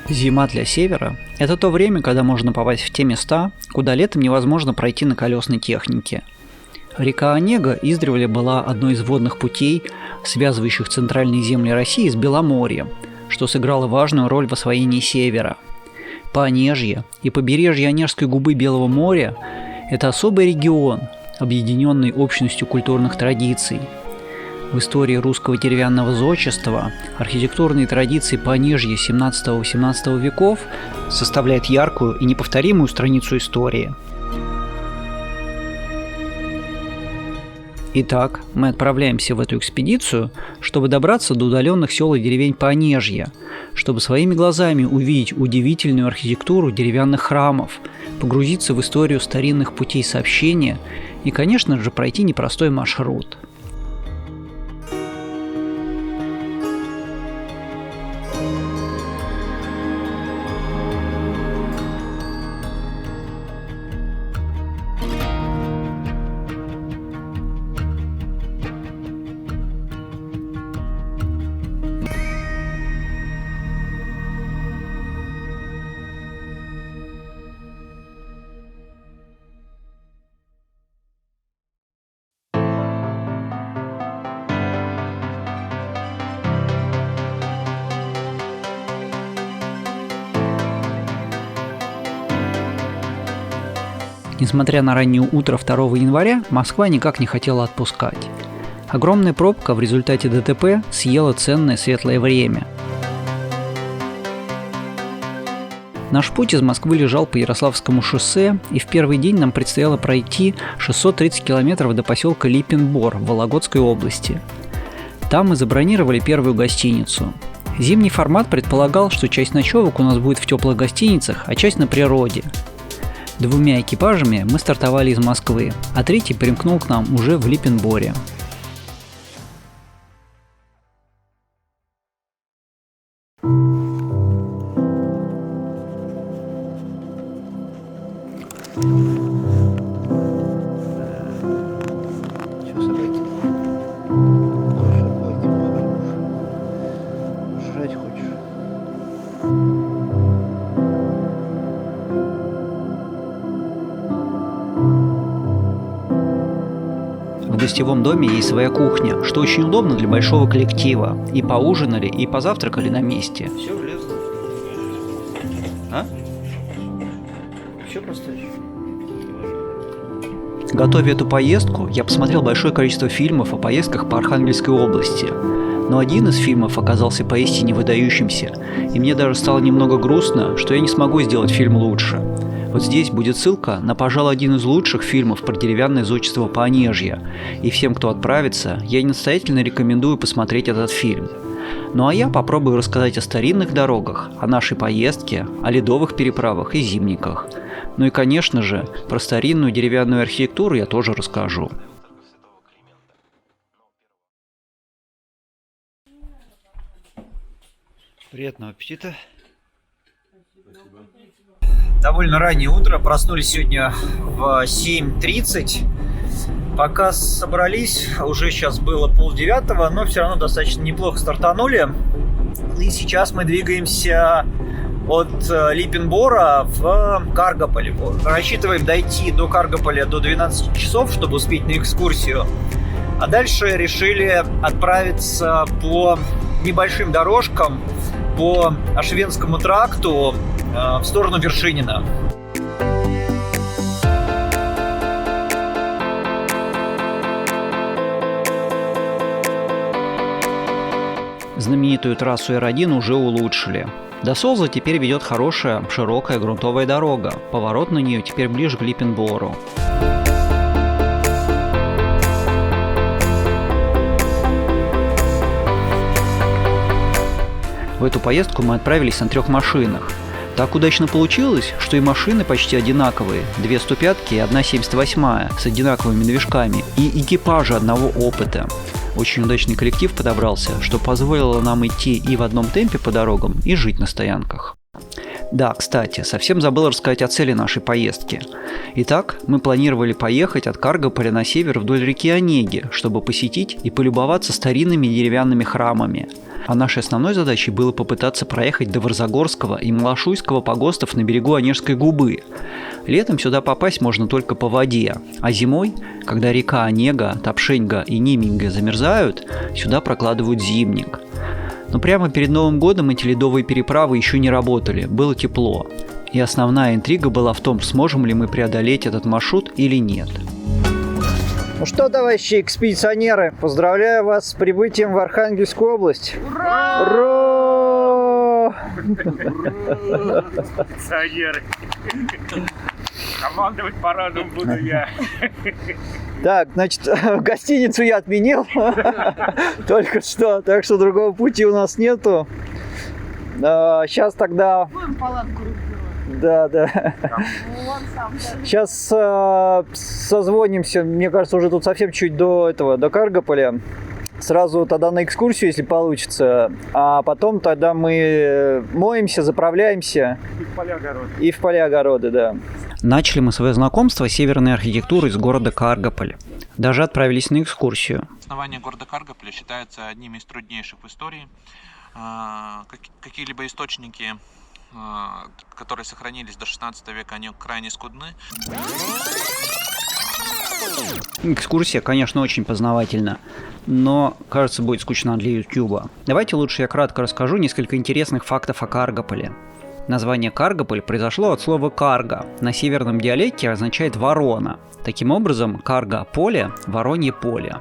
Зима для севера – это то время, когда можно попасть в те места, куда летом невозможно пройти на колесной технике. Река Онега издревле была одной из водных путей, связывающих центральные земли России с Беломорьем, что сыграло важную роль в освоении севера. Понежье и побережье Онежской губы Белого моря – это особый регион, объединенный общностью культурных традиций. В истории русского деревянного зодчества архитектурные традиции Понежья XVII-XVIII веков составляют яркую и неповторимую страницу истории. Итак, мы отправляемся в эту экспедицию, чтобы добраться до удаленных сел и деревень Понежья, чтобы своими глазами увидеть удивительную архитектуру деревянных храмов, погрузиться в историю старинных путей сообщения и, конечно же, пройти непростой маршрут. Несмотря на раннее утро 2 января, Москва никак не хотела отпускать. Огромная пробка в результате ДТП съела ценное светлое время. Наш путь из Москвы лежал по Ярославскому шоссе, и в первый день нам предстояло пройти 630 километров до поселка Липин-Бор в Вологодской области. Там мы забронировали первую гостиницу. Зимний формат предполагал, что часть ночевок у нас будет в теплых гостиницах, а часть на природе. 2 экипажами мы стартовали из Москвы, а третий примкнул к нам уже в Липин-Боре. В гостевом доме есть своя кухня, что очень удобно для большого коллектива. И поужинали, и позавтракали на месте. Все влезло. А? Все поставишь? Готовя эту поездку, я посмотрел большое количество фильмов о поездках по Архангельской области. Но один из фильмов оказался поистине выдающимся, и мне даже стало немного грустно, что я не смогу сделать фильм лучше. Вот здесь будет ссылка на, пожалуй, один из лучших фильмов про деревянное зодчество Понежья, и всем, кто отправится, я настоятельно рекомендую посмотреть этот фильм. Ну а я попробую рассказать о старинных дорогах, о нашей поездке, о ледовых переправах и зимниках. Ну и, конечно же, про старинную деревянную архитектуру я тоже расскажу. Приятного аппетита. Спасибо. Довольно раннее утро, проснулись сегодня в 7:30. Пока собрались, уже сейчас было 8:30, но все равно достаточно неплохо стартанули. И сейчас мы двигаемся от Липин-Бора в Каргополь. Рассчитываем дойти до Каргополя до 12 часов, чтобы успеть на экскурсию. А дальше решили отправиться по небольшим дорожкам по Ошвенскому тракту в сторону Вершинина. Знаменитую трассу Р1 уже улучшили. До Солза теперь ведет хорошая, широкая грунтовая дорога. Поворот на нее теперь ближе к Липин-Бору. В эту поездку мы отправились на 3 машинах. Так удачно получилось, что и машины почти одинаковые, 2 105-ки и 1 78-я с одинаковыми движками, и экипажи одного опыта. Очень удачный коллектив подобрался, что позволило нам идти и в одном темпе по дорогам, и жить на стоянках. Да, кстати, совсем забыл рассказать о цели нашей поездки. Итак, мы планировали поехать от Каргополя на север вдоль реки Онеги, чтобы посетить и полюбоваться старинными деревянными храмами. А нашей основной задачей было попытаться проехать до Варзагорского и Малашуйского погостов на берегу Онежской губы. Летом сюда попасть можно только по воде, а зимой, когда река Онега, Топшеньга и Ниминга замерзают, сюда прокладывают зимник. Но прямо перед Новым годом эти ледовые переправы еще не работали, было тепло. И основная интрига была в том, сможем ли мы преодолеть этот маршрут или нет. Ну что, товарищи экспедиционеры, поздравляю вас с прибытием в Архангельскую область. Ура! Ура! Экспедиционеры. Командовать парадом буду я. Так, значит, гостиницу я отменил только что, так что другого пути у нас нету. Сейчас тогда... Будем палатку разбирать. Да. Вон сам, да. Сейчас созвонимся, мне кажется, уже тут совсем чуть до Каргополя. Сразу тогда на экскурсию, если получится. А потом тогда мы моемся, заправляемся. И в поля-огороды. И в поля-огороды, да. Начали мы свое знакомство с северной архитектурой из города Каргополь. Даже отправились на экскурсию. Основание города Каргополя считается одним из труднейших в истории. Какие-либо источники, которые сохранились до 16 века, они крайне скудны. Экскурсия, конечно, очень познавательна, но, кажется, будет скучна для Ютуба. Давайте лучше я кратко расскажу несколько интересных фактов о Каргополе. Название Каргополь произошло от слова «карга». На северном диалекте означает «ворона». Таким образом, карга-поле – воронье поле.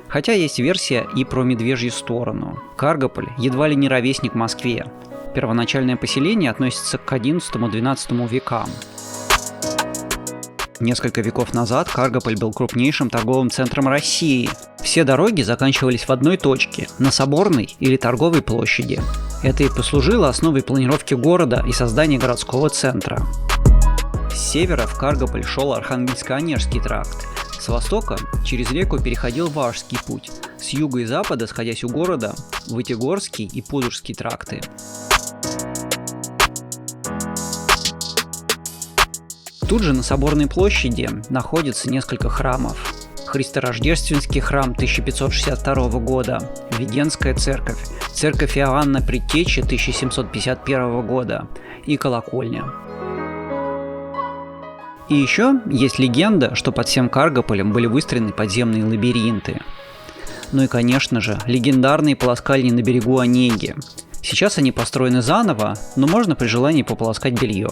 Хотя есть версия и про медвежью сторону. Каргополь едва ли не ровесник Москве. Первоначальное поселение относится к XI-XII векам. Несколько веков назад Каргополь был крупнейшим торговым центром России. Все дороги заканчивались в одной точке – на Соборной или Торговой площади. Это и послужило основой планировки города и создания городского центра. С севера в Каргополь шел Архангельско-Онежский тракт. С востока через реку переходил Важский путь. С юга и запада, сходясь у города, Вытегорский и Пудожский тракты. Тут же на Соборной площади находится несколько храмов. Христорождественский храм 1562 года, Введенская церковь, церковь Иоанна Предтечи 1751 года и колокольня. И еще есть легенда, что под всем Каргополем были выстроены подземные лабиринты. Ну и, конечно же, легендарные полоскальни на берегу Онеги. Сейчас они построены заново, но можно при желании пополоскать белье.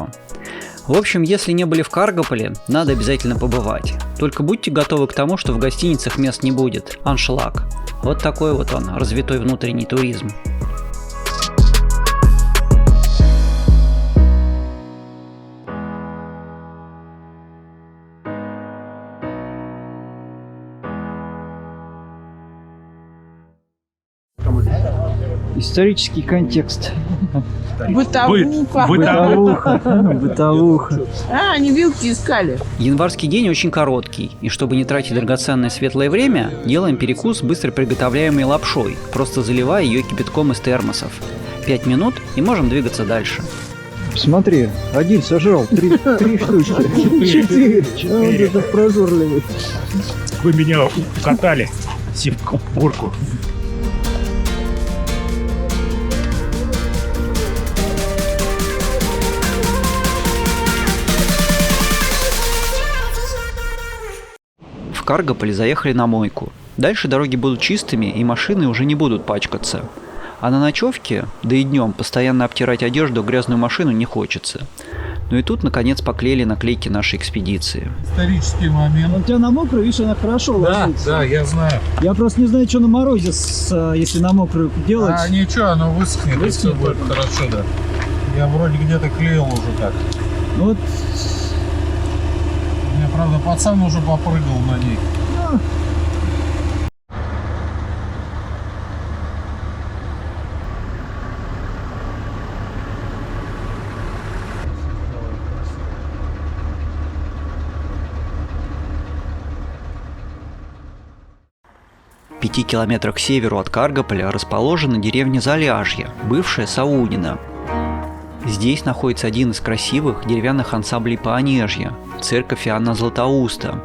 В общем, если не были в Каргополе, надо обязательно побывать. Только будьте готовы к тому, что в гостиницах мест не будет. Аншлаг. Вот такой вот он, развитой внутренний туризм. Исторический контекст. Бытовуха. Бытовуха. А, они вилки искали. Январский день очень короткий, и чтобы не тратить драгоценное светлое время, делаем перекус быстро приготовляемой лапшой, просто заливая ее кипятком из термосов. 5 минут и можем двигаться дальше. Смотри, один сожрал, три штучки. 4. Он это прожорливый. Вы меня укатали, сивку-бурку. В Каргополе заехали на мойку. Дальше дороги будут чистыми, и машины уже не будут пачкаться. А на ночевке, да и днем, постоянно обтирать одежду, грязную машину не хочется. Ну и тут, наконец, поклеили наклейки нашей экспедиции. Исторический момент. У тебя на мокрую, видишь, она хорошо ложится. Да, я знаю. Я просто не знаю, что на морозе, если на мокрую делать. А ничего, оно высохнет, и все будет хорошо, да. Я вроде где-то клеил уже так. Ну вот. У меня, правда, пацан уже попрыгал на ней. В 5 километрах к северу от Каргополя расположена деревня Заляжье, бывшая Саунина. Здесь находится один из красивых деревянных ансамблей Поонежья – церковь Иоанна Златоуста.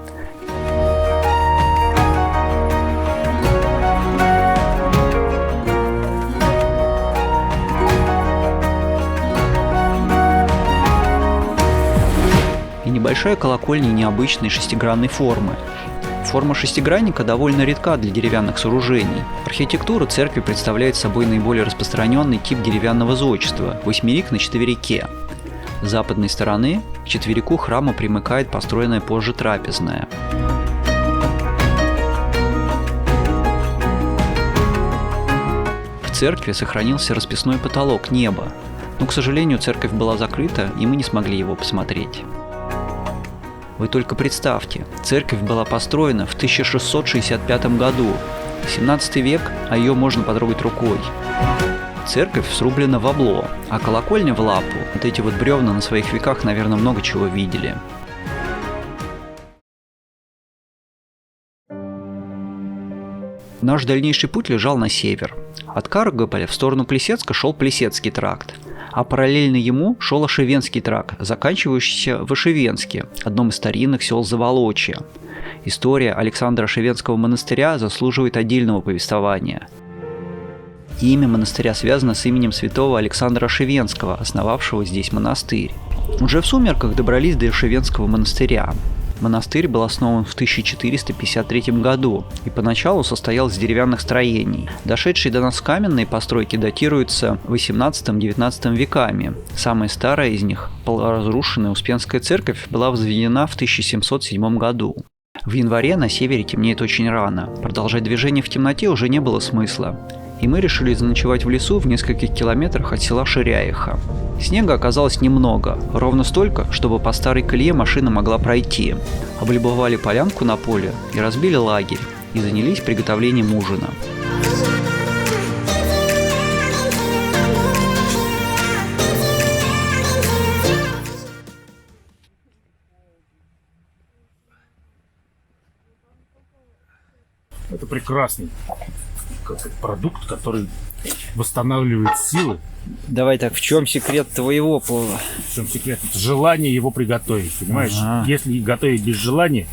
И небольшая колокольня необычной шестигранной формы. Форма шестигранника довольно редка для деревянных сооружений. Архитектура церкви представляет собой наиболее распространенный тип деревянного зодчества – восьмерик на четверике. С западной стороны к четверику храма примыкает построенная позже трапезная. В церкви сохранился расписной потолок неба, но, к сожалению, церковь была закрыта, и мы не смогли его посмотреть. Вы только представьте, церковь была построена в 1665 году, 17 век, а ее можно потрогать рукой. Церковь срублена в обло, а колокольня в лапу. Вот эти вот бревна на своих веках, наверное, много чего видели. Наш дальнейший путь лежал на север. От Каргополя в сторону Плесецка шел Плесецкий тракт, а параллельно ему шел Ошевенский тракт, заканчивающийся в Ошевенске, одном из старинных сел Заволочья. История Александра Ошевенского монастыря заслуживает отдельного повествования. Имя монастыря связано с именем святого Александра Ошевенского, основавшего здесь монастырь. Уже в сумерках добрались до Ошевенского монастыря. Монастырь был основан в 1453 году и поначалу состоял из деревянных строений. Дошедшие до нас каменные постройки датируются 18-19 веками. Самая старая из них, полуразрушенная Успенская церковь, была возведена в 1707 году. В январе на севере темнеет очень рано. Продолжать движение в темноте уже не было смысла. И мы решили заночевать в лесу в нескольких километрах от села Ширяиха. Снега оказалось немного, ровно столько, чтобы по старой колее машина могла пройти. Облюбовали полянку на поле и разбили лагерь, и занялись приготовлением ужина. Это прекрасный продукт, который восстанавливает силы. Давай так, в чем секрет твоего плова? В чем секрет? Это желание его приготовить, понимаешь? Ага. Если готовить без желания,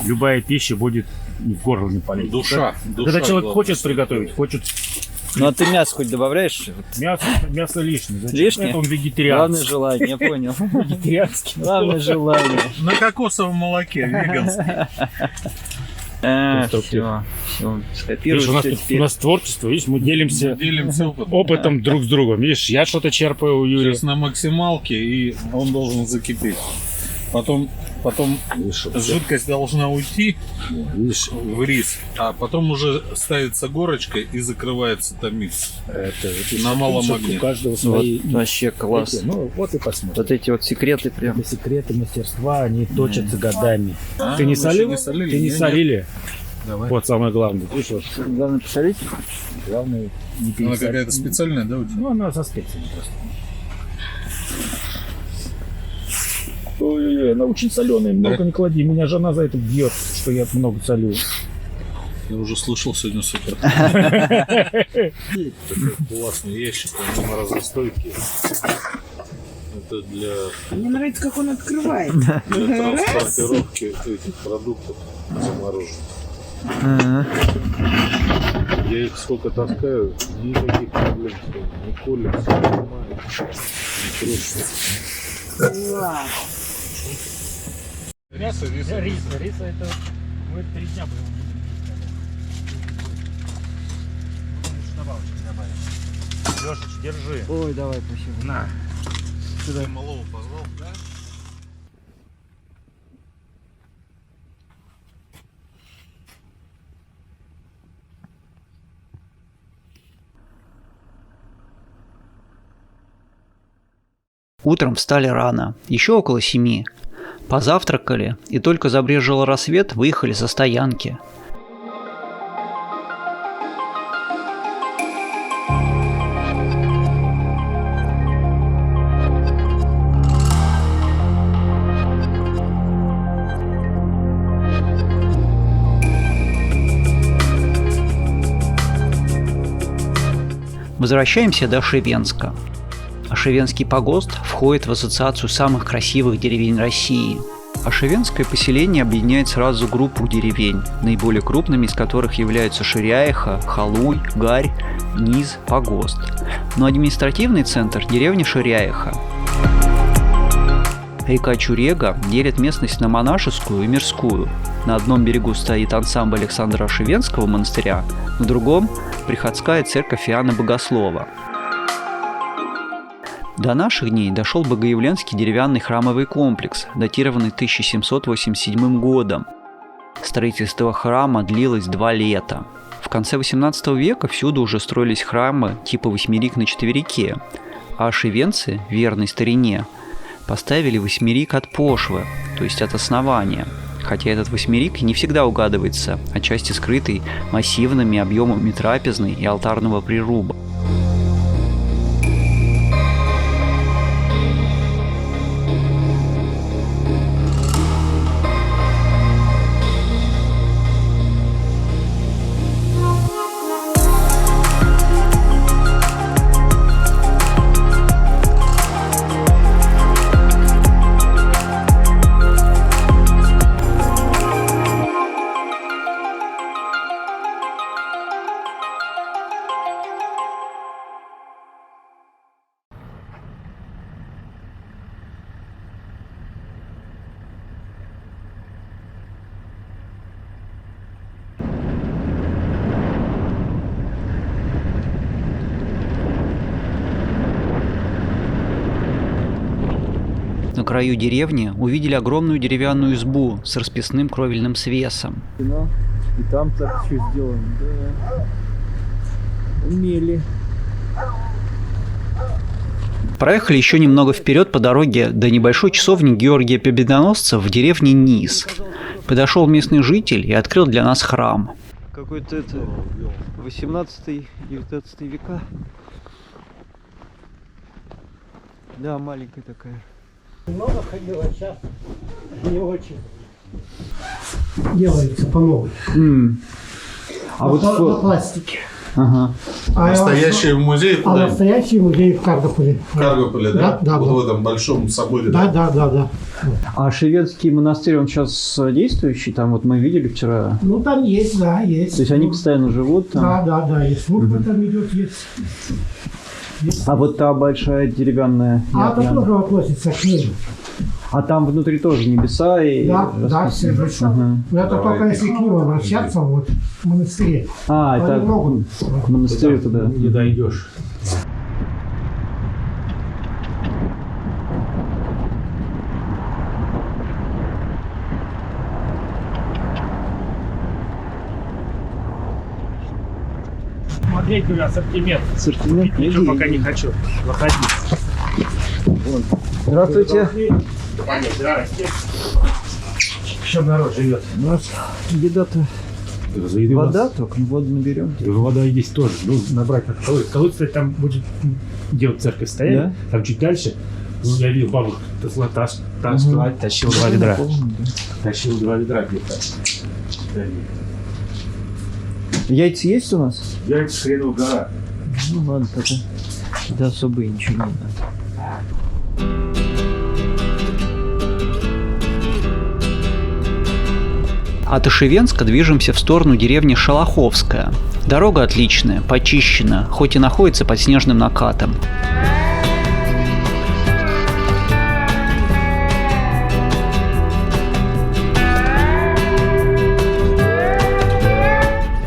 любая пища будет в горло не полезет. Душа. Когда человек хочет приготовить, хочет Ну а ты мясо хоть добавляешь? мясо лишнее. Зачем? Лишнее? Это он вегетарианец. Главное желание, я понял. Вегетарианский. Главное желание. На кокосовом молоке, веганский. Все, Видишь, у нас творчество, видишь, мы делимся опытом друг с другом. Видишь, я что-то черпаю у Юрия. Сейчас на максималке, и он должен закипеть. Потом жидкость должна уйти в рис, а потом уже ставится горочка и закрывается томить. На малом огне. У каждого свои. Вот, вообще класс. Ну вот и посмотрим. Вот эти вот секреты прям. Это секреты мастерства, они точатся годами. Ты не вы солил? еще не солили? Ты не Нет, солили? Давай. Вот самое главное. Видишь, вот Главное посолить. главное не Она пересолить. какая-то специальная, да, у тебя? Ну, она со специями просто. Ой-ой-ой, она очень соленая, много не клади. Меня жена за это бьет, что я много солю. Я уже слышал сегодня с утра. Классный ящик, он морозостойкий. Это для Мне нравится, как он открывает. транспортировки этих продуктов замороженных. Я их сколько таскаю, никаких проблем с ними. Не колется, не ломает, не крутится. Класс. Мясо, Риса это... Мы 3 дня будем. Лешич, держи. Ой, давай, спасибо. На. Ты малого позвал? Да. Утром встали рано, еще около 7. Позавтракали, и только забрезжил рассвет, выехали со стоянки. Возвращаемся до Ошевенска. Ошивенский погост входит в ассоциацию самых красивых деревень России. Ошивенское поселение объединяет сразу группу деревень, наиболее крупными из которых являются Ширяиха, Халуй, Гарь, Низ, Погост. Но административный центр – деревня Ширяиха. Река Чурега делит местность на монашескую и мирскую. На одном берегу стоит ансамбль Александра Ошивенского монастыря, на другом – приходская церковь Иоанна Богослова. До наших дней дошел Богоявленский деревянный храмовый комплекс, датированный 1787 годом. Строительство храма длилось 2 лета. В конце XVIII века всюду уже строились храмы типа восьмерик на четверике, а ошивенцы, верной старине, поставили восьмерик от пошвы, то есть от основания, хотя этот восьмерик не всегда угадывается, отчасти скрытый массивными объемами трапезной и алтарного прируба. На краю деревни увидели огромную деревянную избу с расписным кровельным свесом. И там так все сделано, да. Умели. Проехали еще немного вперед по дороге до небольшой часовни Георгия Победоносца в деревне Низ. Подошел местный житель и открыл для нас храм. Какой-то это 18-19 века. Да, маленькая такая. Много ходила, сейчас не очень. Делается по новой. А на пластике. Ага. Настоящий музей А куда? настоящий музей в Каргополе. В Каргополе, да? Да, Вот да. в этом большом соборе. Да. А Ошивенский монастырь, он сейчас действующий? Там вот мы видели вчера. Ну там есть, да, есть. То есть они постоянно живут там? Да, есть. Служба там идет, есть. А вот та большая деревянная... А это тоже относится к ним. А там внутри тоже небеса и... Да, все хорошо. Ага. Но это только если к ним обращаться, вот, в монастыре. А, Они это могут. к монастырю туда. Не дойдешь. Смотреть, говорю, ассортимент. Ассортимент? Ничего пока не хочу. Выходи. Здравствуйте. Здрасте. Еще народ живет. У нас еда-то... Вода только, воду наберем. Вода есть тоже. Ну, набрать как колодец. Колодец, кстати, там будет, где вот церковь стояла, Да? там чуть дальше. Ну, я видел, бабушка тащил 2 ведра. Тащил 2 ведра где-то. Яйца есть у нас? Яйца хренова гора. Ну ладно, тогда. Да особо и ничего не надо. От Ошивенска движемся в сторону деревни Шалаховская. Дорога отличная, почищена, хоть и находится под снежным накатом.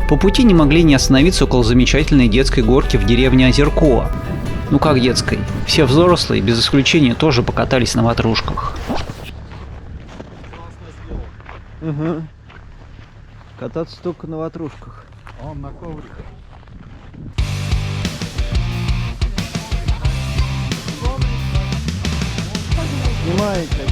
По пути не могли не остановиться около замечательной детской горки в деревне Озерко. Ну как детской? Все взрослые, без исключения, тоже покатались на ватрушках. Угу. Кататься только на ватрушках. Он на ковриках. Снимаете.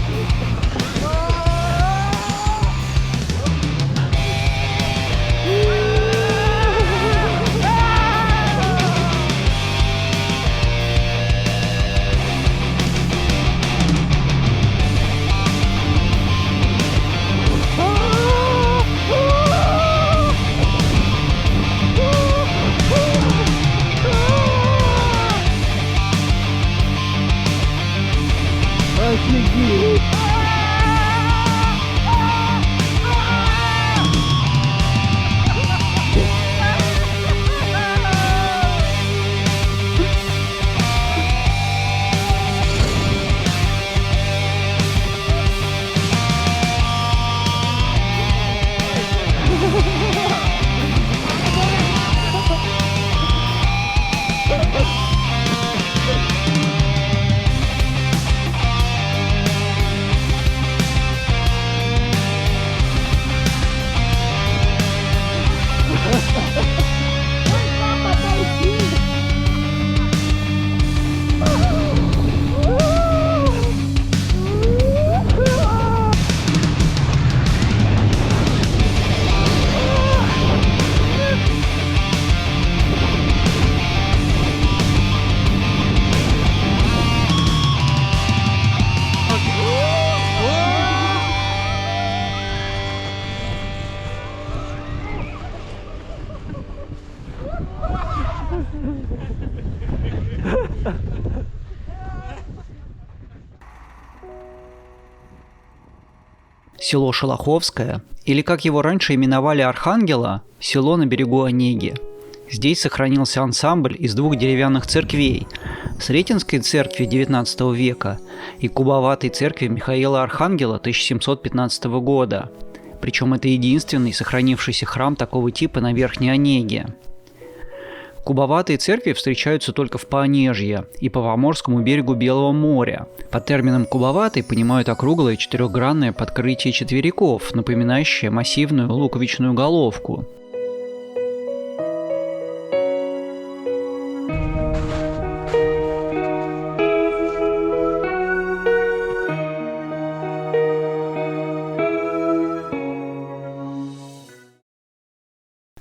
село Шелоховское, или как его раньше именовали Архангела, село на берегу Онеги. Здесь сохранился ансамбль из 2 деревянных церквей – Сретенской церкви XIX века и Кубоватой церкви Михаила Архангела 1715 года. Причем это единственный сохранившийся храм такого типа на Верхней Онеге. Кубоватые церкви встречаются только в Понежье и по Поморскому берегу Белого моря. Под термином «кубоватый» понимают округлое четырехгранное подкрытие четвериков, напоминающее массивную луковичную головку.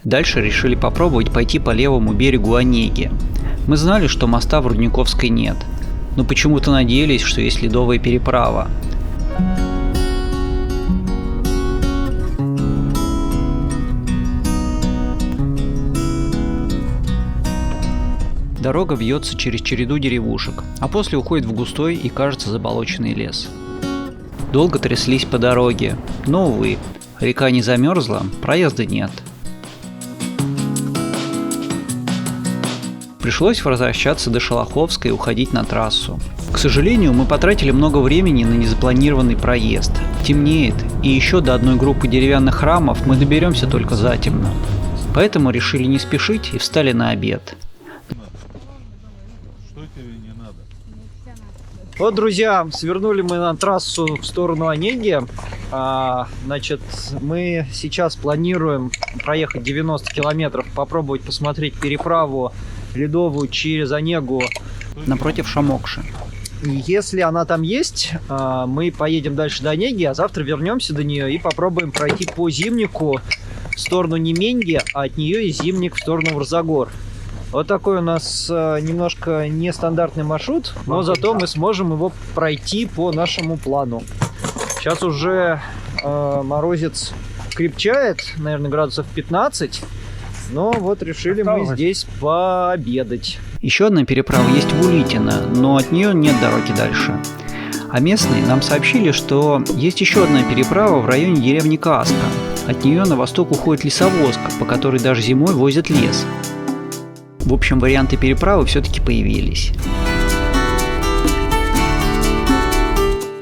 Дальше решили попробовать пойти по левому берегу Онеги. Мы знали, что моста в Рудниковской нет, но почему-то надеялись, что есть ледовая переправа. Дорога вьется через череду деревушек, а после уходит в густой и, кажется, заболоченный лес. Долго тряслись по дороге, но, увы, река не замерзла, проезда нет. Пришлось возвращаться до Шелоховской и уходить на трассу. К сожалению, мы потратили много времени на незапланированный проезд. Темнеет, и еще до одной группы деревянных храмов мы доберемся только затемно. Поэтому решили не спешить и встали на обед. Что тебе не надо? Вот, друзья, свернули мы на трассу в сторону Онеги. Значит, мы сейчас планируем проехать 90 километров, попробовать посмотреть переправу ледовую через Онегу Напротив Шамокши. И если она там есть, мы поедем дальше до Онеги, а завтра вернемся до нее и попробуем пройти по Зимнику в сторону Неменги, а от нее и Зимник в сторону Варзагор. Вот такой у нас немножко нестандартный маршрут, но зато мы сможем его пройти по нашему плану. Сейчас уже морозец крепчает, наверное, градусов 15. Но вот решили мы здесь пообедать. Еще одна переправа есть в Улитино, но от нее нет дороги дальше. А местные нам сообщили, что есть еще одна переправа в районе деревни Каска. От нее на восток уходит лесовозка, по которой даже зимой возят лес. В общем, варианты переправы все-таки появились.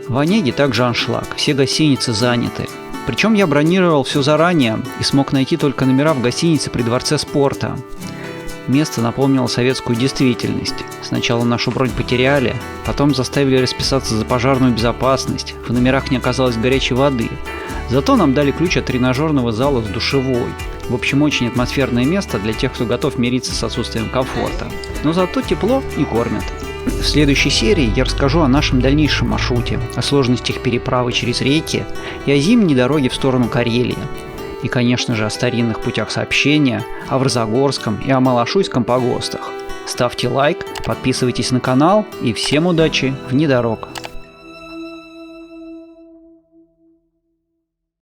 В Онеге также аншлаг, все гостиницы заняты. Причем я бронировал все заранее и смог найти только номера в гостинице при Дворце спорта. Место напомнило советскую действительность. Сначала нашу бронь потеряли, потом заставили расписаться за пожарную безопасность, в номерах не оказалось горячей воды. Зато нам дали ключ от тренажерного зала с душевой. В общем, очень атмосферное место для тех, кто готов мириться с отсутствием комфорта. Но зато тепло и кормят. В следующей серии я расскажу о нашем дальнейшем маршруте, о сложностях переправы через реки и о зимней дороге в сторону Карелии. И, конечно же, о старинных путях сообщения, о Варзагорском и о Малашуйском погостах. Ставьте лайк, подписывайтесь на канал и всем удачи вне дорог!